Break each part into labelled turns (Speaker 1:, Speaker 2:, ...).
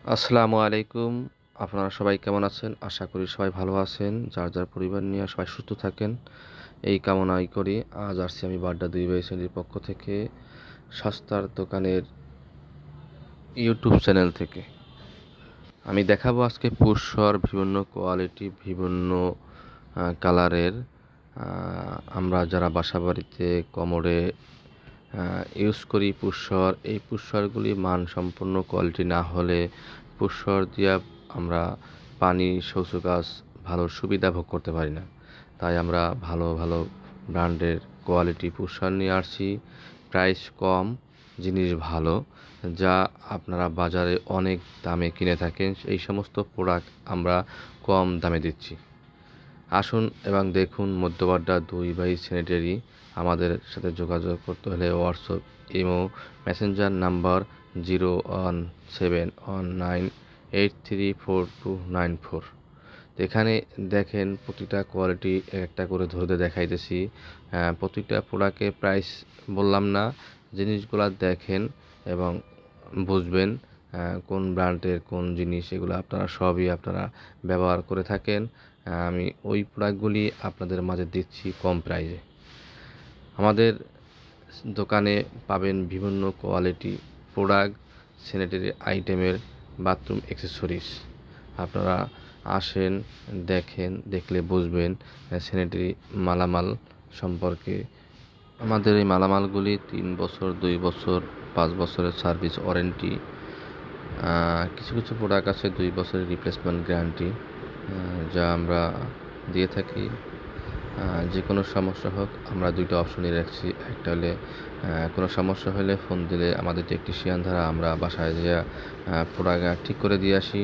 Speaker 1: আসসালামু আলাইকুম। আপনারা সবাই কেমন আছেন? আশা করি সবাই ভালো আছেন। যার যার পরিবার নিয়ে সবাই সুস্থ থাকেন এই কামনাই করি। আজ আসছি আমি বাড্ডা ২ ভাই শ্রেণীর পক্ষ থেকে সস্তার দোকানের ইউটিউব চ্যানেল থেকে। আমি দেখাবো আজকে পুষ্যর বিভিন্ন কোয়ালিটি, বিভিন্ন কালারের আমরা যারা বাসাবাড়িতে কমোডে ইউজ করি পুষ্যর। এই পুষ্যরগুলি মানসম্পন্ন কোয়ালিটি না হলে পুষ্যর দিয়া আমরা পানি শৌচকাজ ভালো সুবিধা ভোগ করতে পারি না। তাই আমরা ভালো ভালো ব্র্যান্ডের কোয়ালিটি পুষ্যর নিয়ে আসছি। প্রাইস কম, জিনিস ভালো, যা আপনারা বাজারে অনেক দামে কিনে থাকেন এই সমস্ত প্রোডাক্ট আমরা কম দামে দিচ্ছি। আসুন এবং দেখুন মধ্যবাড্ডা ২ ভাই স্যানিটারি। আমাদের সাথে যোগাযোগ করতে হলে হোয়াটসঅ্যাপ, ইমো, মেসেঞ্জার নাম্বার 017198349294। এখানে দেখেন প্রতিটা কোয়ালিটি একটা করে ধরে দেখাইতেছি। প্রতিটা প্রোডাক্টের প্রাইস বললাম না, জিনিসগুলা দেখেন এবং বুঝবেন কোন ব্র্যান্ডের কোন জিনিস, এগুলো আপনারা সবই আপনারা ব্যবহার করে থাকেন। আমি ওই প্রোডাক্টগুলি আপনাদের মাঝে দিচ্ছি কম প্রাইসে। আমাদের দোকানে পাবেন বিভিন্ন কোয়ালিটি প্রোডাক্ট, স্যানিটারি আইটেমের, বাথরুম অ্যাক্সেসরিজ। আপনারা আসেন, দেখেন, দেখলে বুঝবেন স্যানিটারি মালামাল সম্পর্কে। আমাদের এই মালামালগুলি 3 বছর, 2 বছর, 5 বছরের সার্ভিস ওয়ারেন্টি। কিছু কিছু প্রোডাক্ট আছে 2 বছরের রিপ্লেসমেন্ট গ্যারান্টি, যা আমরা দিয়ে থাকি। যে কোনো সমস্যা হোক আমরা 2টা অপশনই রাখছি। একটা হলে কোনো সমস্যা হলে ফোন দিলে আমাদের টেকনিশিয়ান দ্বারা আমরা বাসায় যেয়ে প্রোডাক্ট ঠিক করে দিয়ে আসি।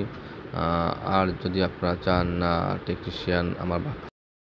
Speaker 1: আর যদি আপনারা চান না টেকনিশিয়ান আমার